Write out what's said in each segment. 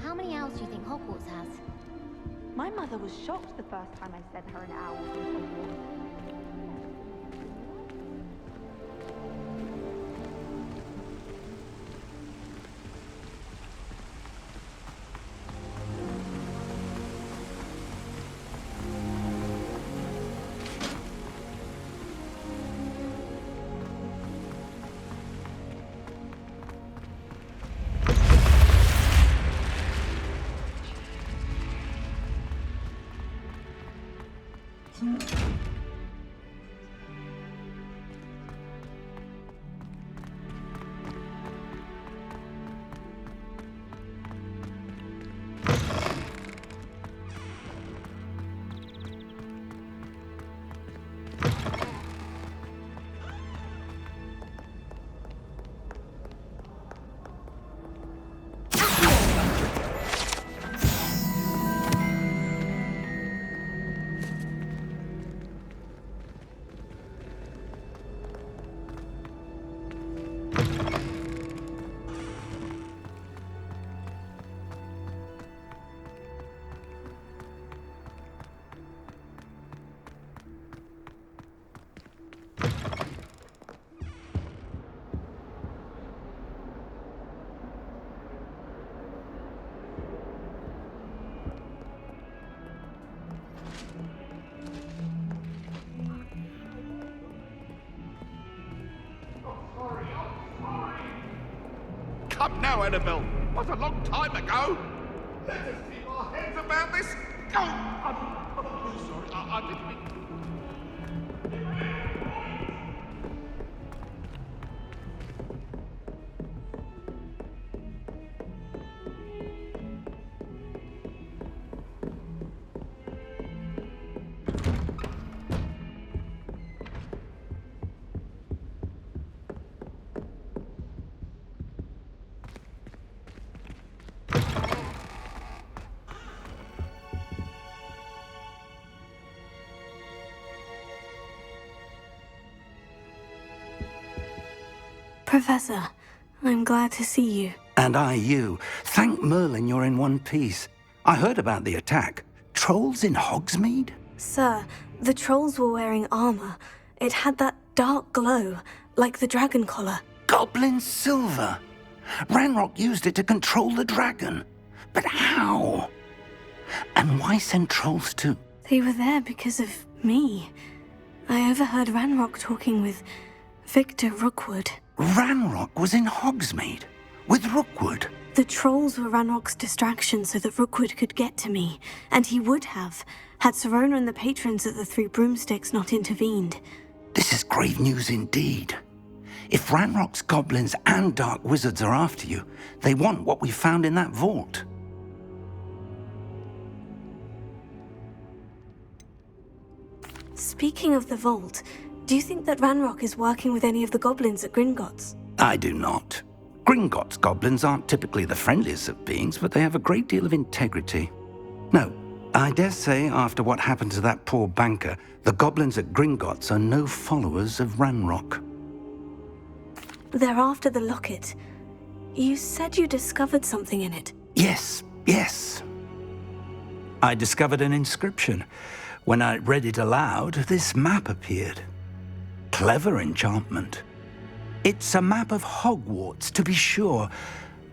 How many owls do you think Hogwarts has? My mother was shocked the first time I sent her an owl from Hogwarts. Come now, Annabelle. What a long time ago. Let us keep our heads about this. Go! I'm sorry. I didn't mean... Professor, I'm glad to see you. And I you. Thank Merlin you're in one piece. I heard about the attack. Trolls in Hogsmeade? Sir, the trolls were wearing armor. It had that dark glow, like the dragon collar. Goblin silver! Ranrock used it to control the dragon. But how? And why send trolls too? They were there because of me. I overheard Ranrock talking with Victor Rookwood. Ranrock was in Hogsmeade? With Rookwood? The trolls were Ranrock's distraction so that Rookwood could get to me. And he would have, had Serona and the patrons at the Three Broomsticks not intervened. This is grave news indeed. If Ranrock's goblins and dark wizards are after you, they want what we found in that vault. Speaking of the vault, do you think that Ranrock is working with any of the goblins at Gringotts? I do not. Gringotts goblins aren't typically the friendliest of beings, but they have a great deal of integrity. No, I dare say after what happened to that poor banker, the goblins at Gringotts are no followers of Ranrock. They're after the locket. You said you discovered something in it. Yes. I discovered an inscription. When I read it aloud, this map appeared. Clever enchantment. It's a map of Hogwarts, to be sure,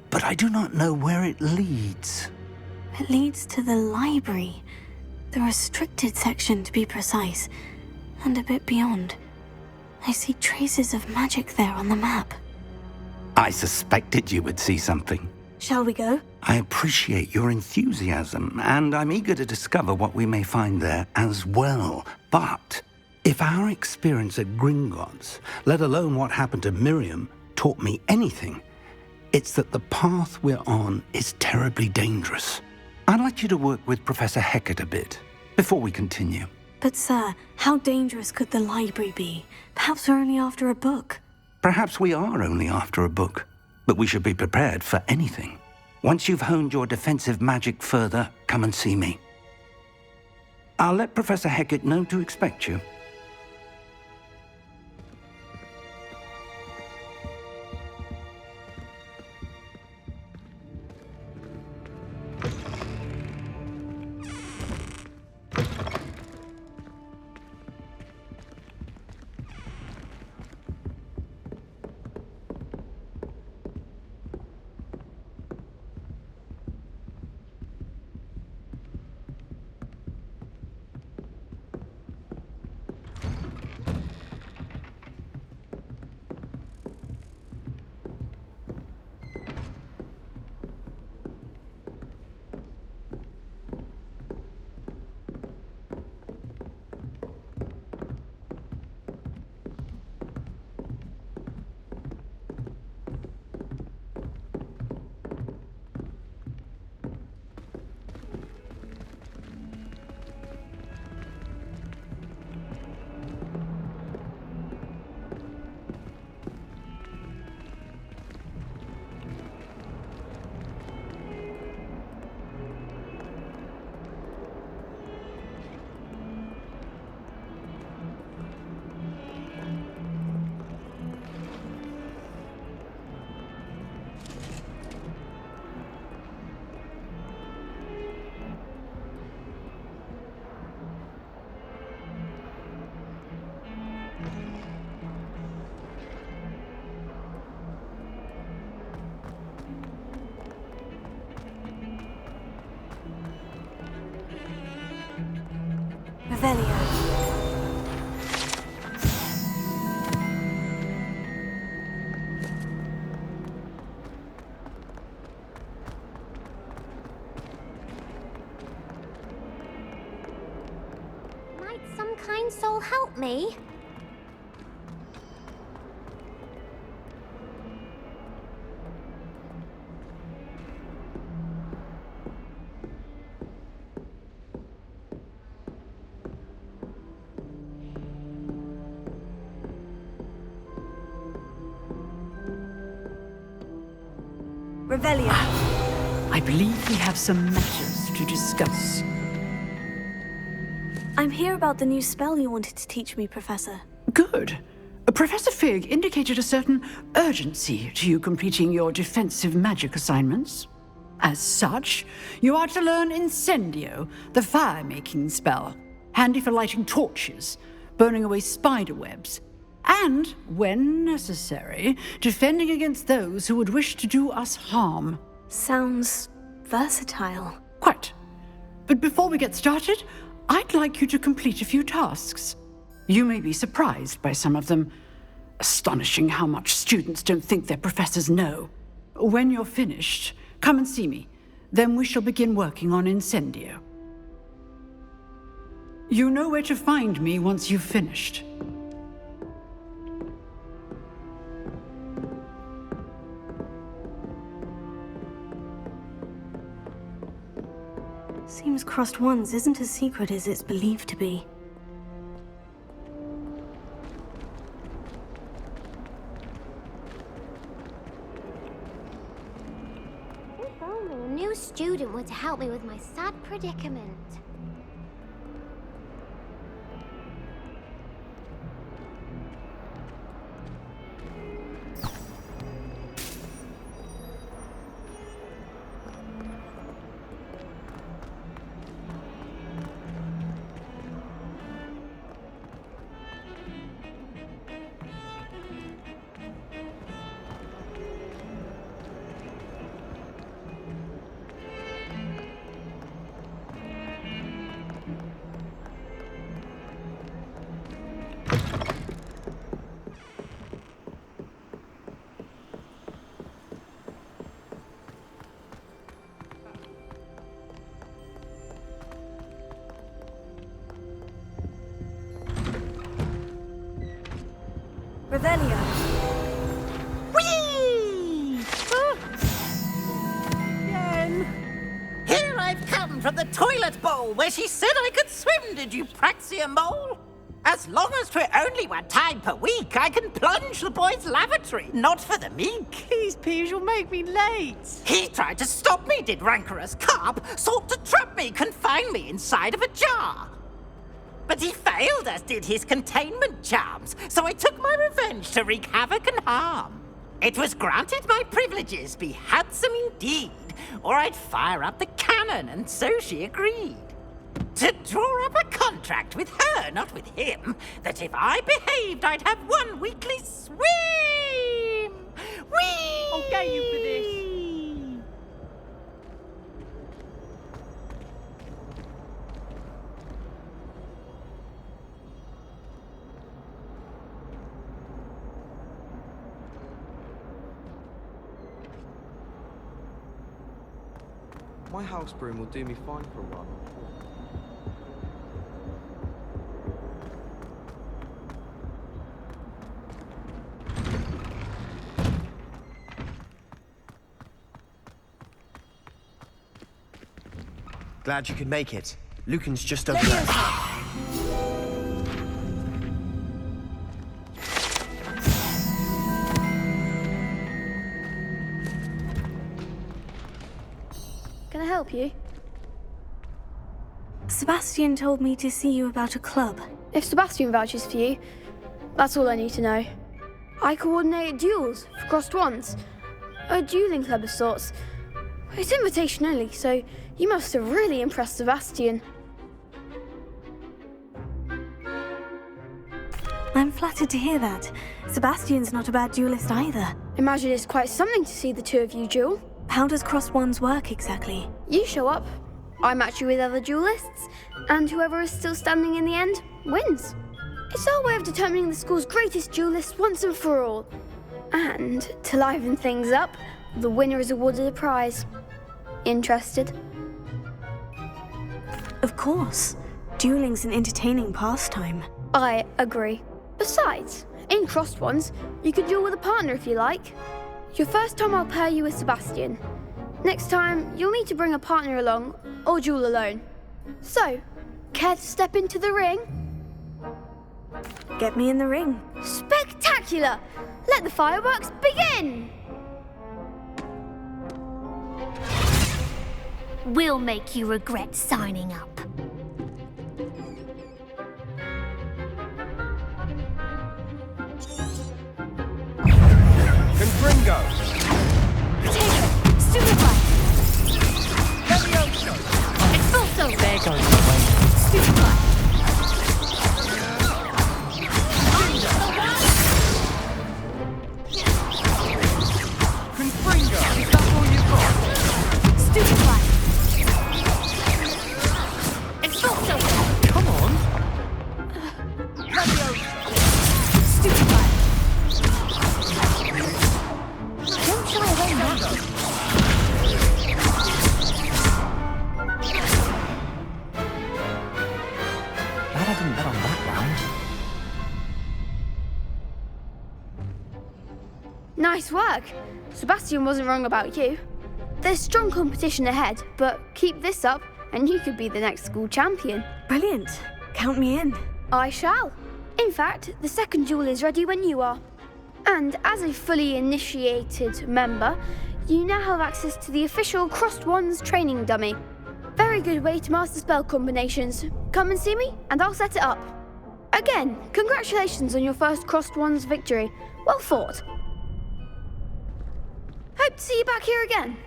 but I do not know where it leads. It leads to the library. The restricted section, to be precise, and a bit beyond. I see traces of magic there on the map. I suspected you would see something. Shall we go? I appreciate your enthusiasm, and I'm eager to discover what we may find there as well. But if our experience at Gringotts, let alone what happened to Miriam, taught me anything, it's that the path we're on is terribly dangerous. I'd like you to work with Professor Hecat a bit before we continue. But sir, how dangerous could the library be? Perhaps we're only after a book. Perhaps we are only after a book, but we should be prepared for anything. Once you've honed your defensive magic further, come and see me. I'll let Professor Hecat know to expect you. Revelio. Might some kind soul help me? Revelio. I believe we have some matters to discuss. I'm here about the new spell you wanted to teach me, Professor. Good. Professor Fig indicated a certain urgency to you completing your defensive magic assignments. As such, you are to learn Incendio, the fire-making spell, handy for lighting torches, burning away spider webs, and, when necessary, defending against those who would wish to do us harm. Sounds versatile. Quite. But before we get started, I'd like you to complete a few tasks. You may be surprised by some of them. Astonishing how much students don't think their professors know. When you're finished, come and see me. Then we shall begin working on Incendio. You know where to find me once you've finished. Seems Crossed Wands isn't as secret as it's believed to be. If only a new student were to help me with my sad predicament. Revelio. Whee! Here I've come from the toilet bowl where she said I could swim, did you praxia mole? As long as 'twere only 1 time per week, I can plunge the boy's lavatory, not for the meek. Please, Peeves, you'll make me late. He tried to stop me, did rancorous carp, sought to trap me, confine me inside of a jar. But he failed, as did his containment charms, so I took my revenge to wreak havoc and harm. It was granted my privileges be handsome indeed, or I'd fire up the cannon, and so she agreed. To draw up a contract with her, not with him, that if I behaved, I'd have 1 weekly swim! Whee! I'll get you for this. My house broom will do me fine for a while. Glad you could make it. Lucan's just over there. Can I help you? Sebastian told me to see you about a club. If Sebastian vouches for you, that's all I need to know. I coordinate duels for Crossed Wands. A dueling club of sorts. It's invitation only, so you must have really impressed Sebastian. I'm flattered to hear that. Sebastian's not a bad duelist either. Imagine it's quite something to see the 2 of you duel. How does Crossed Wands work exactly? You show up, I match you with other duelists, and whoever is still standing in the end wins. It's our way of determining the school's greatest duelist once and for all. And to liven things up, the winner is awarded a prize. Interested? Of course. Dueling's an entertaining pastime. I agree. Besides, in crossed ones, you could duel with a partner if you like. Your first time I'll pair you with Sebastian. Next time, you'll need to bring a partner along, or duel alone. So, care to step into the ring? Get me in the ring. Spectacular! Let the fireworks begin! We'll make you regret signing up. Confringo! Take it! Stupefy! Levioso! Expulso! There goes the wind. Stupefy! Confringo! Is that all you've got? Stupefy! Expulso! Come on. Levioso! Stupefy! Don't shy away now. Glad I didn't bet on that round. Nice work. Sebastian wasn't wrong about you. There's strong competition ahead, but keep this up and you could be the next school champion. Brilliant. Count me in. I shall. In fact, the second duel is ready when you are. And as a fully initiated member, you now have access to the official Crossed Wands training dummy. Very good way to master spell combinations. Come and see me, and I'll set it up. Again, congratulations on your first Crossed Wands victory. Well fought. Hope to see you back here again.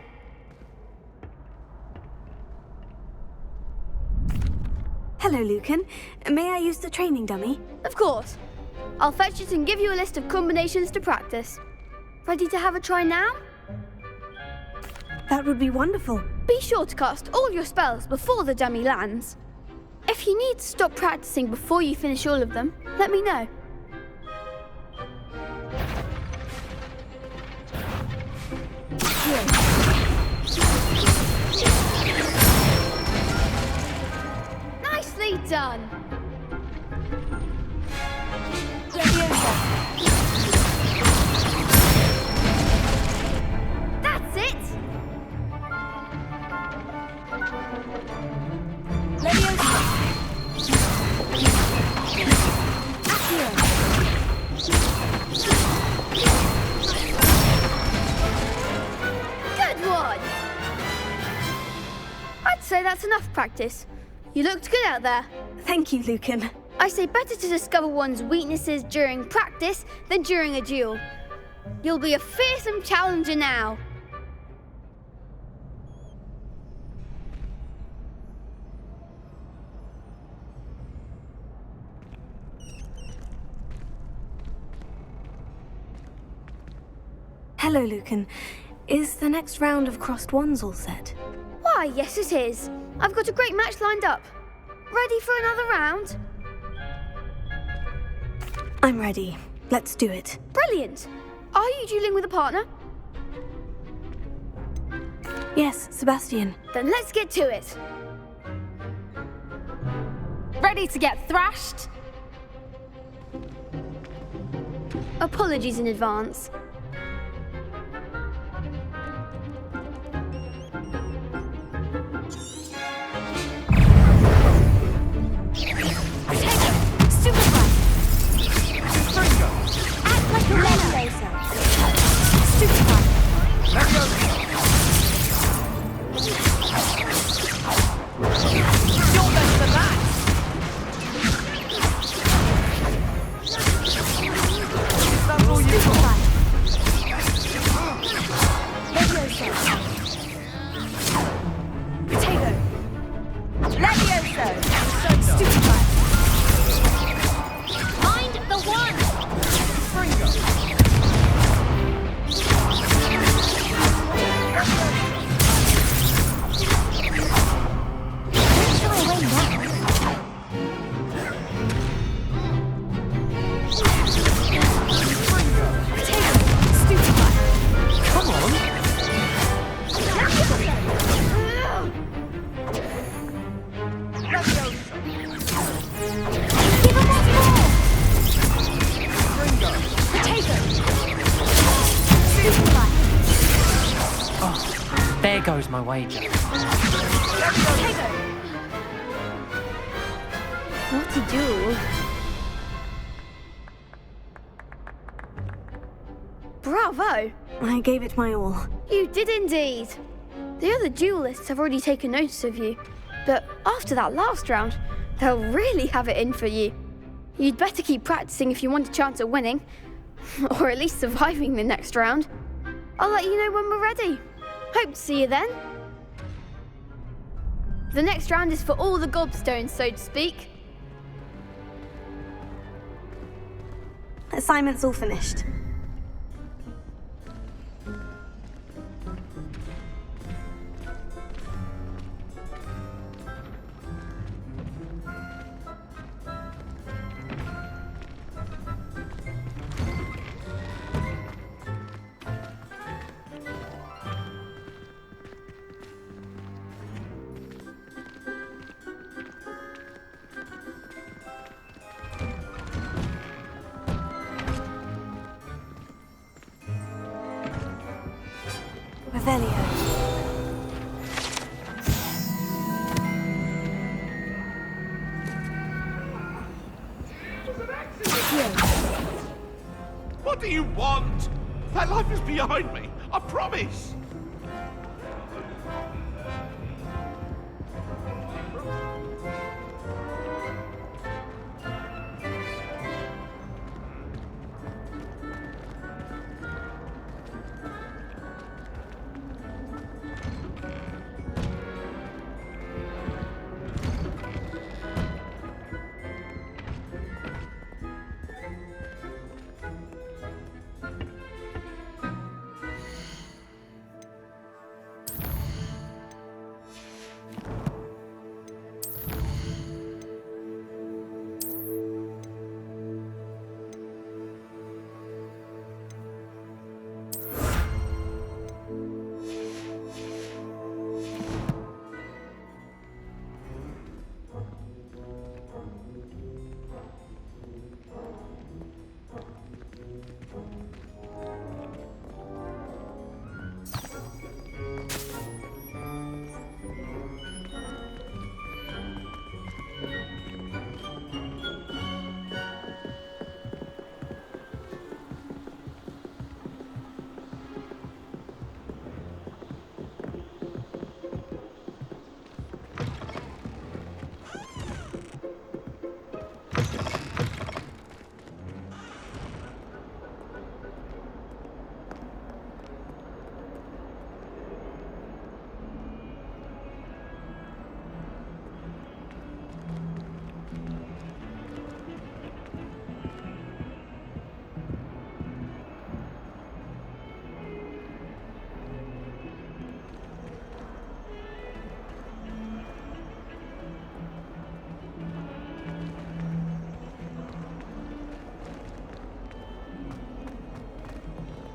Hello, Lucan. May I use the training dummy? Of course. I'll fetch it and give you a list of combinations to practice. Ready to have a try now? That would be wonderful. Be sure to cast all your spells before the dummy lands. If you need to stop practicing before you finish all of them, let me know. Nicely done! That's it! Good one! I'd say that's enough practice. You looked good out there. Thank you, Lucan. I say better to discover one's weaknesses during practice than during a duel. You'll be a fearsome challenger now. Hello, Lucan. Is the next round of Crossed Wands all set? Why, yes it is. I've got a great match lined up. Ready for another round? I'm ready. Let's do it. Brilliant. Are you dueling with a partner? Yes, Sebastian. Then let's get to it. Ready to get thrashed? Apologies in advance. There goes my wager. What a duel. Bravo! I gave it my all. You did indeed. The other duelists have already taken notice of you, but after that last round, they'll really have it in for you. You'd better keep practicing if you want a chance at winning, or at least surviving the next round. I'll let you know when we're ready. Hope to see you then. The next round is for all the gobstones, so to speak. Assignment's all finished. Revelio. What do you want? That life is behind me, I promise.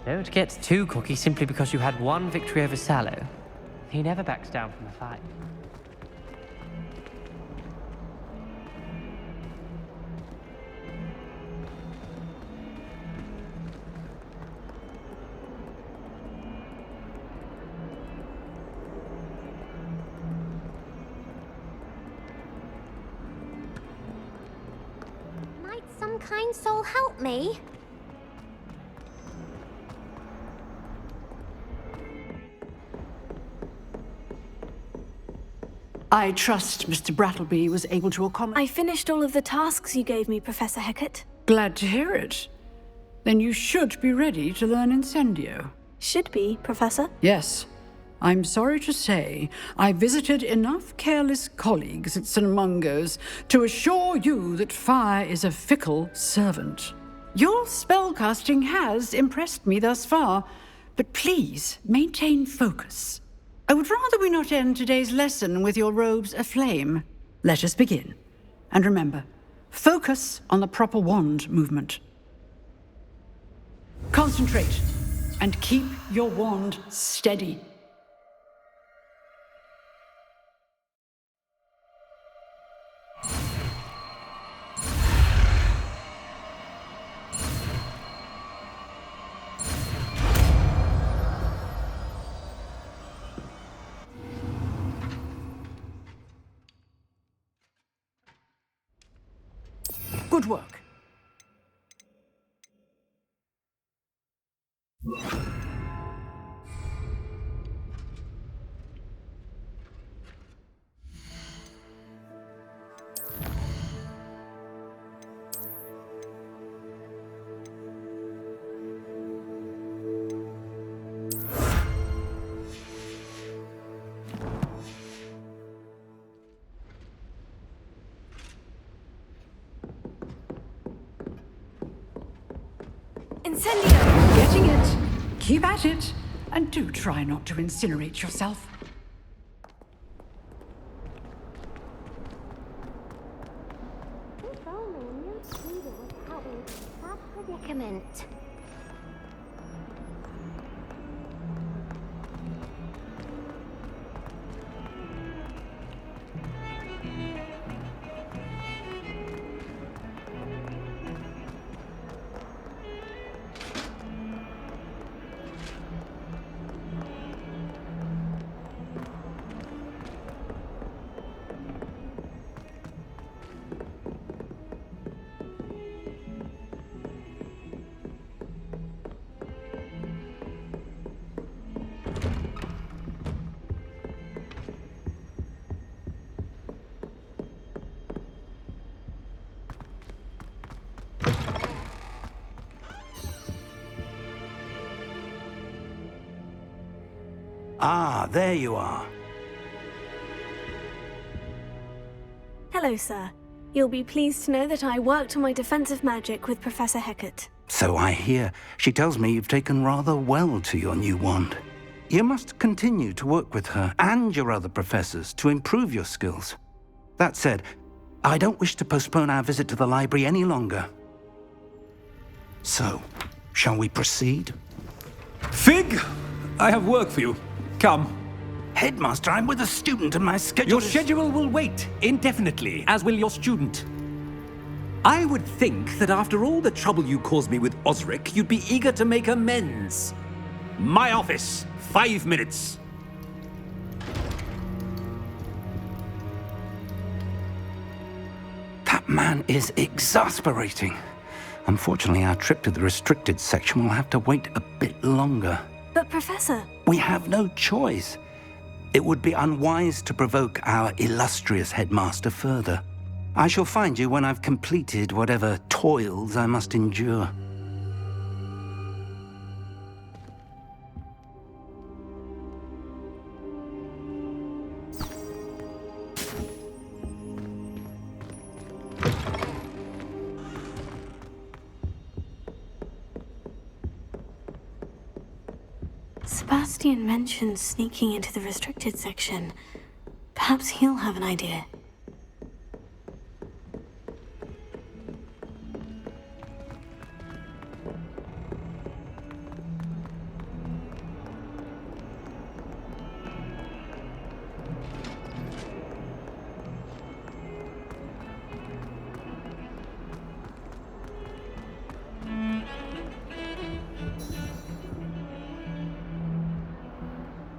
Don't get too cocky simply because you had one victory over Sallow. He never backs down from a fight. Might some kind soul help me? I trust Mr. Brattleby was able to accommodate. I finished all of the tasks you gave me, Professor Hecat. Glad to hear it. Then you should be ready to learn Incendio. Should be, Professor. Yes. I'm sorry to say, I visited enough careless colleagues at St. Mungo's to assure you that fire is a fickle servant. Your spellcasting has impressed me thus far, but please maintain focus. I would rather we not end today's lesson with your robes aflame. Let us begin. And remember, focus on the proper wand movement. Concentrate, and keep your wand steady. Good work. Incendio! Getting it. Keep at it. And do try not to incinerate yourself. If only a new student would help me with my sad predicament. Ah, there you are. Hello, sir. You'll be pleased to know that I worked on my defensive magic with Professor Hecat. So I hear. She tells me you've taken rather well to your new wand. You must continue to work with her and your other professors to improve your skills. That said, I don't wish to postpone our visit to the library any longer. So, shall we proceed? Fig! I have work for you. Come. Headmaster, I'm with a student and my schedule Your schedule will wait indefinitely, as will your student. I would think that after all the trouble you caused me with Osric, you'd be eager to make amends. My office, 5 minutes. That man is exasperating. Unfortunately, our trip to the restricted section will have to wait a bit longer. But, Professor... We have no choice. It would be unwise to provoke our illustrious headmaster further. I shall find you when I've completed whatever toils I must endure. Sebastian mentioned sneaking into the restricted section. Perhaps he'll have an idea.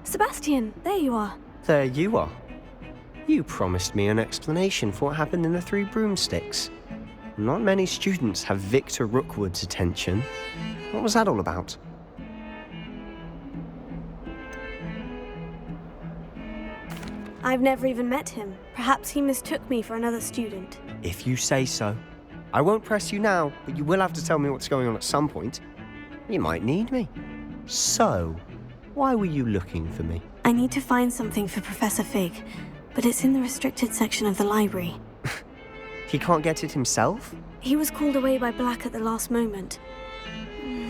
Sebastian, there you are. There you are. You promised me an explanation for what happened in the Three Broomsticks. Not many students have Victor Rookwood's attention. What was that all about? I've never even met him. Perhaps he mistook me for another student. If you say so. I won't press you now, but you will have to tell me what's going on at some point. You might need me. So, why were you looking for me? I need to find something for Professor Fig, but it's in the restricted section of the library. He can't get it himself? He was called away by Black at the last moment.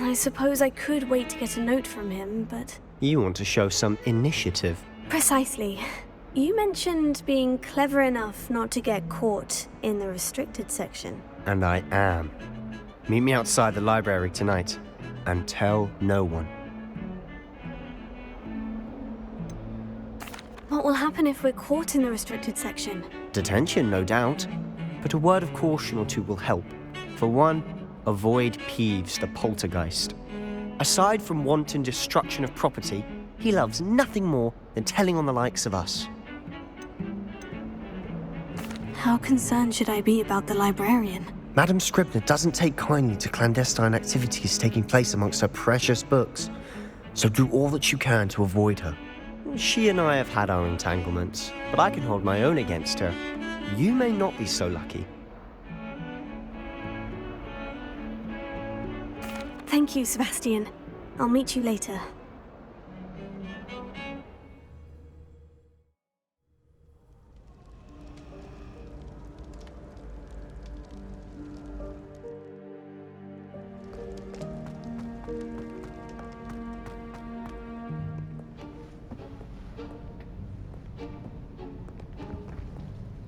I suppose I could wait to get a note from him, but... You want to show some initiative. Precisely. You mentioned being clever enough not to get caught in the restricted section. And I am. Meet me outside the library tonight, and tell no one. What will happen if we're caught in the restricted section? Detention, no doubt. But a word of caution or two will help. For one, avoid Peeves, the poltergeist. Aside from wanton destruction of property, he loves nothing more than telling on the likes of us. How concerned should I be about the librarian? Madam Scribner doesn't take kindly to clandestine activities taking place amongst her precious books, so do all that you can to avoid her. She and I have had our entanglements, but I can hold my own against her. You may not be so lucky. Thank you, Sebastian. I'll meet you later.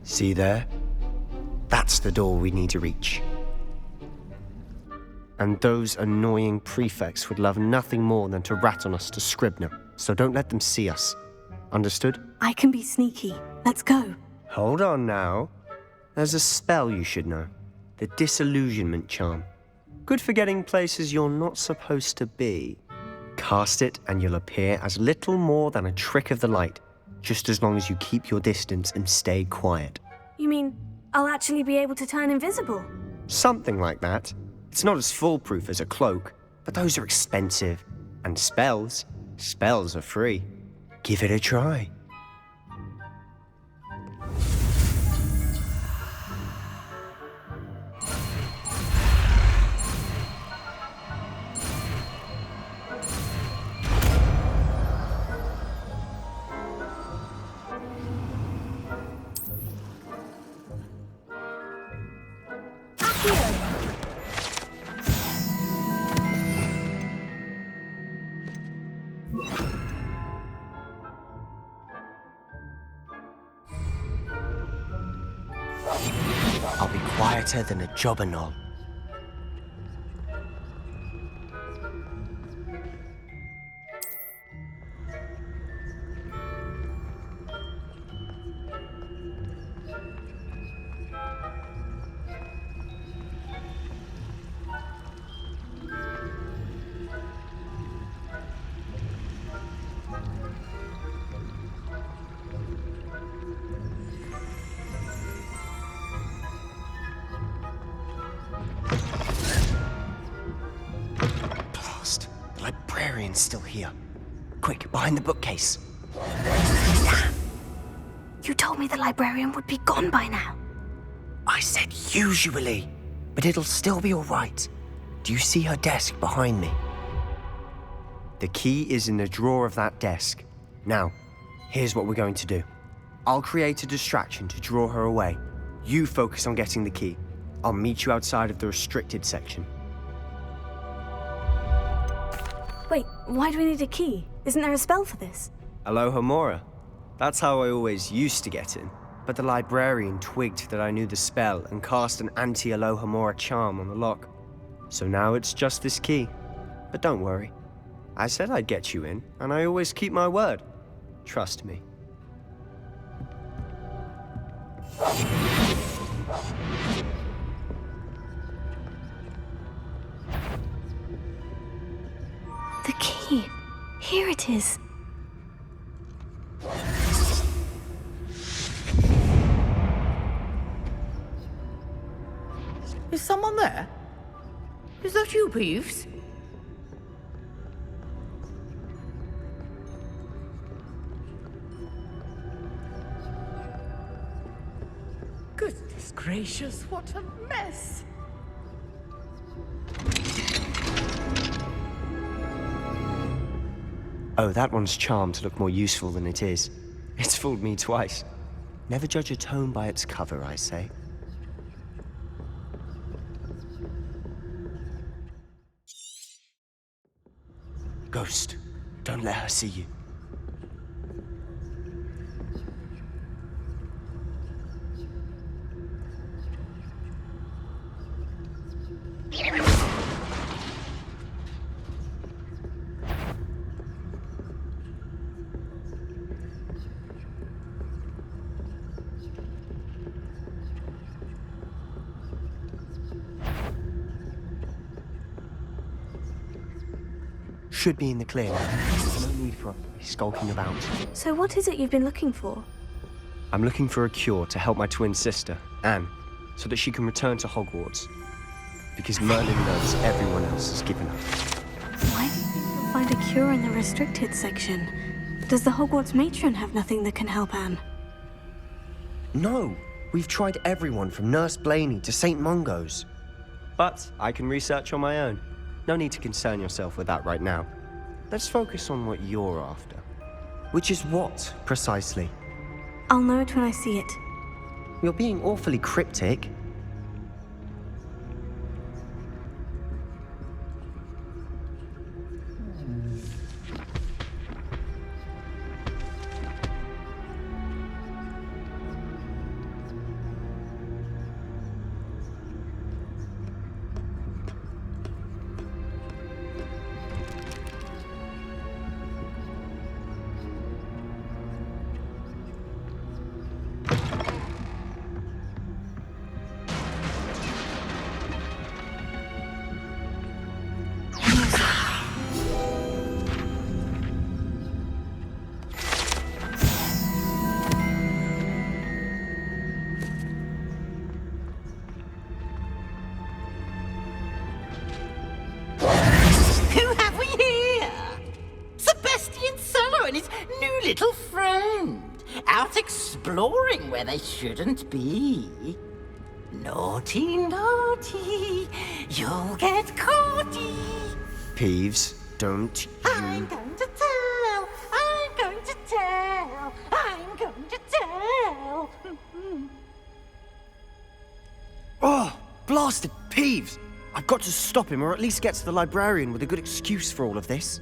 See there? That's the door we need to reach. And those annoying prefects would love nothing more than to rat on us to Scribner, so don't let them see us. Understood? I can be sneaky. Let's go. Hold on now. There's a spell you should know. The Disillusionment charm. Good for getting places you're not supposed to be. Cast it and you'll appear as little more than a trick of the light, just as long as you keep your distance and stay quiet. You mean I'll actually be able to turn invisible? Something like that. It's not as foolproof as a cloak, but those are expensive. And spells are free. Give it a try. I'll be quieter than a jobberknoll. Still here. Quick, behind the bookcase. You told me the librarian would be gone by now. I said usually, but it'll still be all right. Do you see her desk behind me? The key is in the drawer of that desk. Now, here's what we're going to do. I'll create a distraction to draw her away. You focus on getting the key. I'll meet you outside of the restricted section. Wait, why do we need a key? Isn't there a spell for this? Alohomora. That's how I always used to get in. But the librarian twigged that I knew the spell and cast an anti-Alohomora charm on the lock. So now it's just this key. But don't worry. I said I'd get you in, and I always keep my word. Trust me. The key. Here it is. Is someone there? Is that you, Peeves? Goodness gracious, what a mess! Oh, that one's charmed to look more useful than it is. It's fooled me twice. Never judge a tome by its cover, I say. Ghost, don't let her see you. Should be in the clear now. No need for us to be skulking about. So what is it you've been looking for? I'm looking for a cure to help my twin sister, Anne. so that she can return to Hogwarts. Because Merlin knows everyone else has given up. Why do you think you'll find a cure in the restricted section? Does the Hogwarts matron have nothing that can help Anne? No, we've tried everyone from Nurse Blaney to St. Mungo's. But I can research on my own. No need to concern yourself with that right now. Let's focus on what you're after. Which is what, precisely? I'll know it when I see it. You're being awfully cryptic. Who have we here? Sebastian Sallow and his new little friend. Out exploring where they shouldn't be. Naughty, naughty, you'll get caughty. Peeves, don't you... I'm going to tell, I'm going to tell, I'm going to tell. Oh, blasted Peeves! I've got to stop him, or at least get to the librarian with a good excuse for all of this.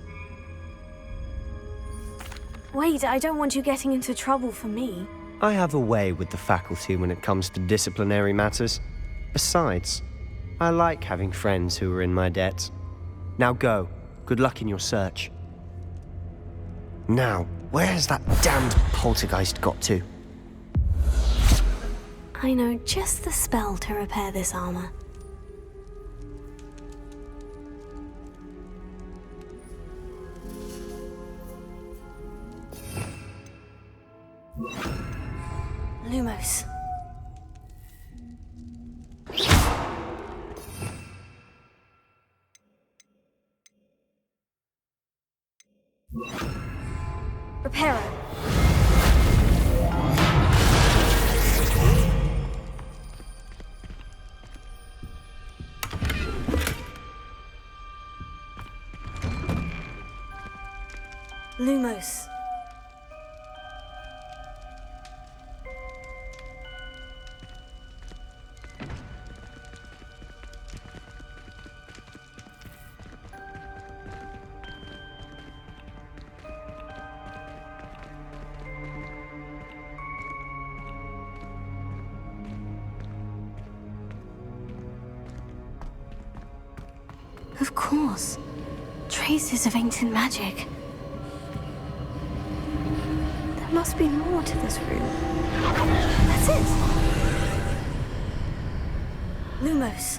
Wait, I don't want you getting into trouble for me. I have a way with the faculty when it comes to disciplinary matters. Besides, I like having friends who are in my debt. Now go. Good luck in your search. Now, where's that damned poltergeist got to? I know just the spell to repair this armor. Lumos. Reparo. Lumos. Of course. Traces of ancient magic. There must be more to this room. That's it! Lumos.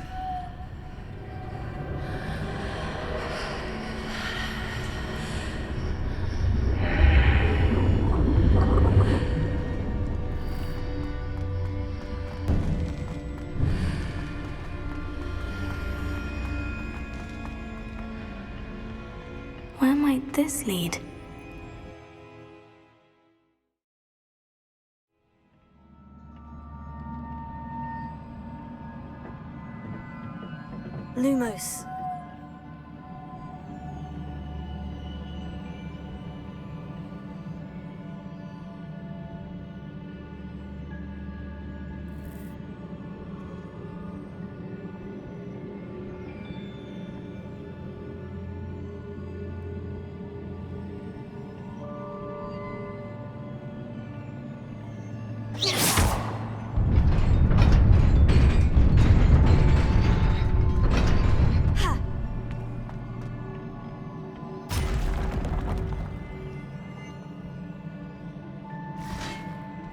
Where might this lead? Lumos.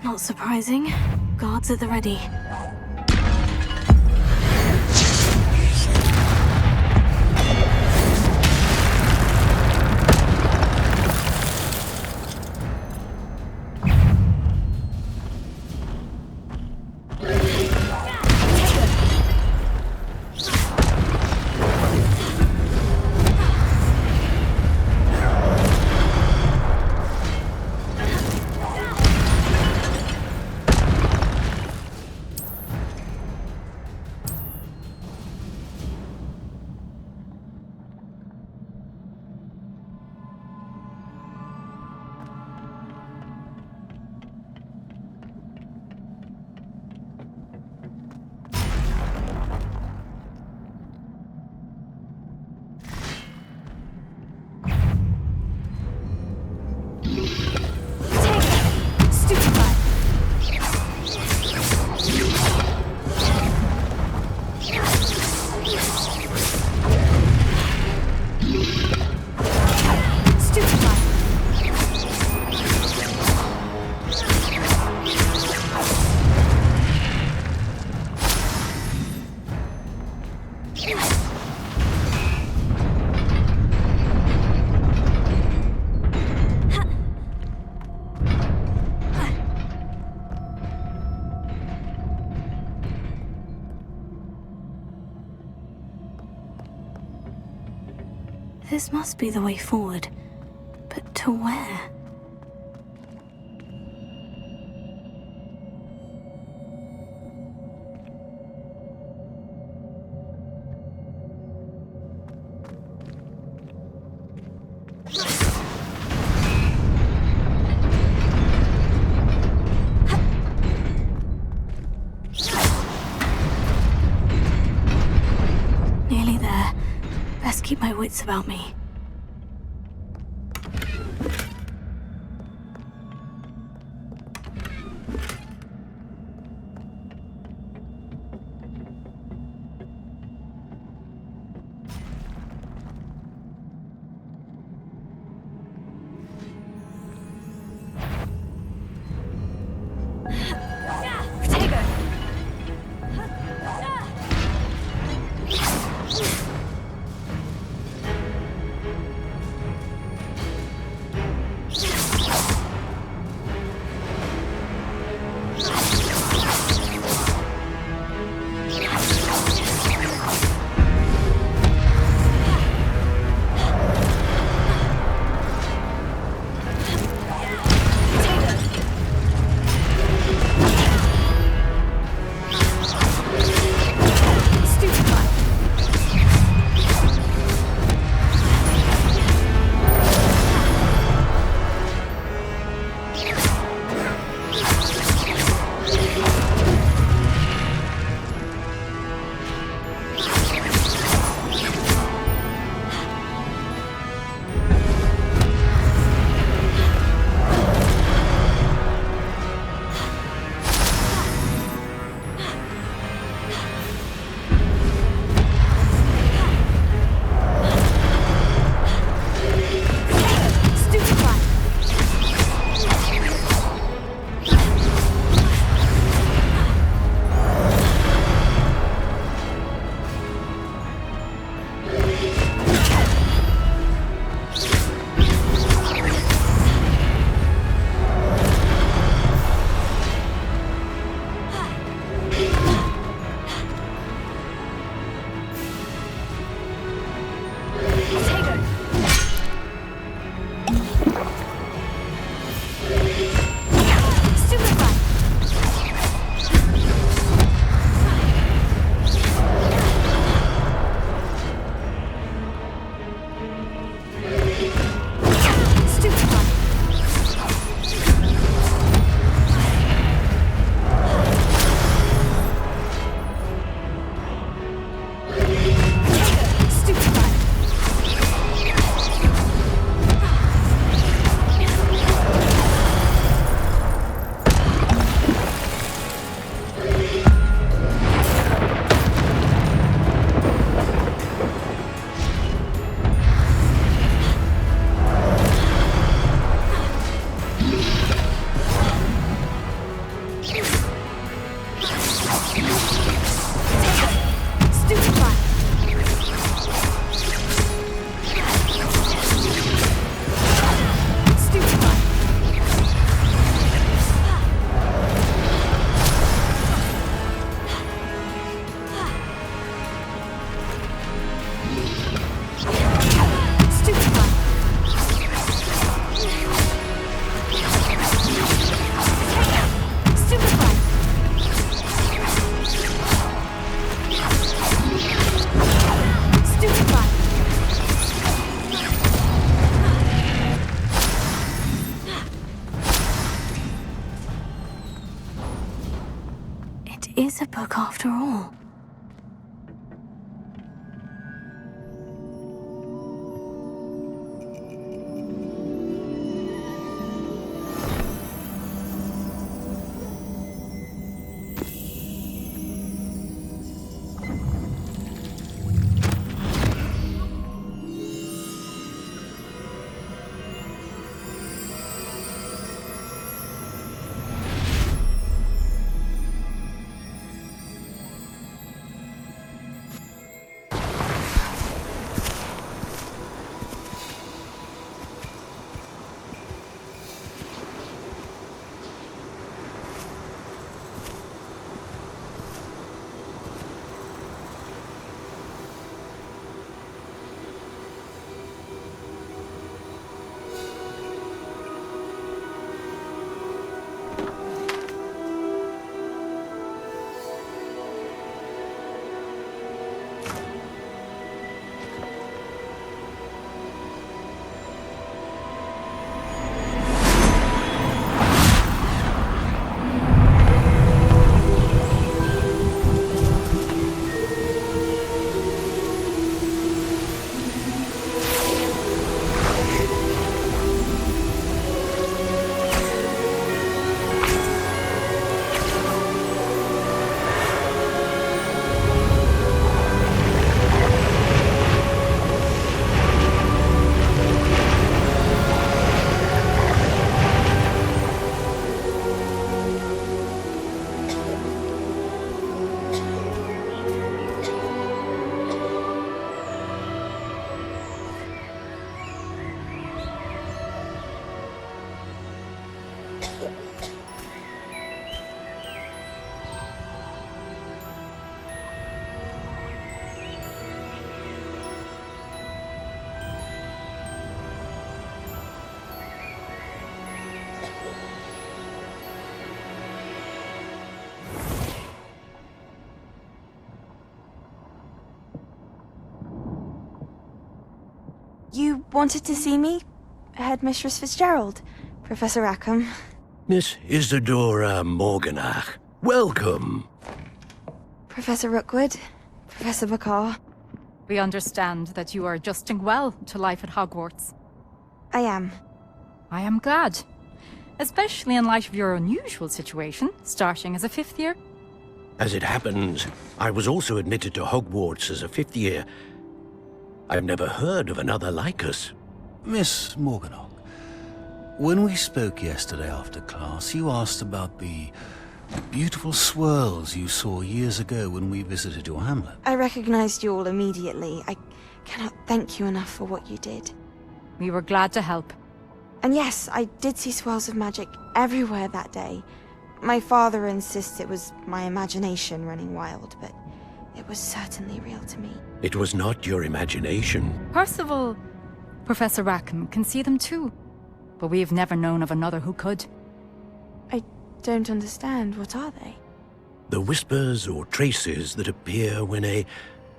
Not surprising. Guards at the ready. This must be the way forward. But to where? Nearly there. Best keep my wits about me. Is a book after all. wanted to see me? Headmistress Fitzgerald, Professor Rackham. Miss Isadora Morganach, welcome. Professor Rookwood, Professor Bakar. We understand that you are adjusting well to life at Hogwarts. I am. I am glad. Especially in light of your unusual situation, starting as a 5th year. As it happens, I was also admitted to Hogwarts as a 5th year. I've never heard of another like us. Miss Morganach, when we spoke yesterday after class, you asked about the beautiful swirls you saw years ago when we visited your hamlet. I recognized you all immediately. I cannot thank you enough for what you did. We were glad to help. And yes, I did see swirls of magic everywhere that day. My father insists it was my imagination running wild, but it was certainly real to me. It was not your imagination. Percival, Professor Rackham can see them too. But we have never known of another who could. I don't understand. What are they? The whispers or traces that appear when a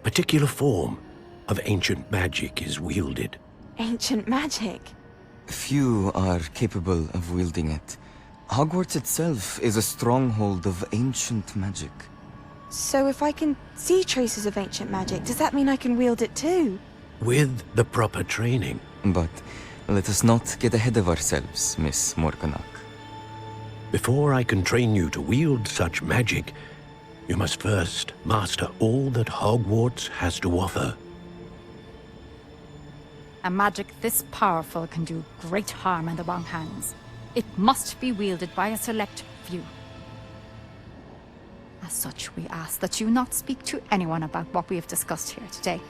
particular form of ancient magic is wielded. Ancient magic? Few are capable of wielding it. Hogwarts itself is a stronghold of ancient magic. So if I can see traces of ancient magic, does that mean I can wield it too? With the proper training. But let us not get ahead of ourselves, Miss Morganach. Before I can train you to wield such magic, you must first master all that Hogwarts has to offer. A magic this powerful can do great harm in the wrong hands. It must be wielded by a select few. As such, we ask that you not speak to anyone about what we have discussed here today.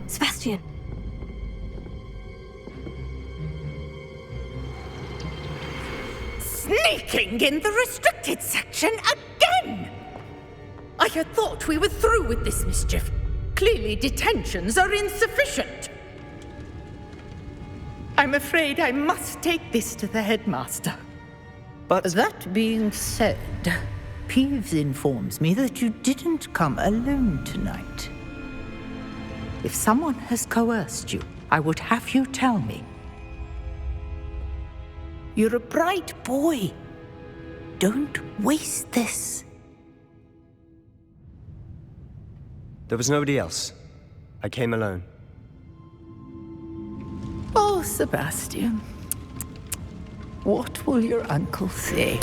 Sebastian. Sneaking in the restricted section again! I had thought we were through with this mischief. Clearly detentions are insufficient. I'm afraid I must take this to the headmaster. But that being said, Peeves informs me that you didn't come alone tonight. If someone has coerced you, I would have you tell me. You're a bright boy. Don't waste this. there was nobody else. I came alone. Oh, Sebastian. What will your uncle say?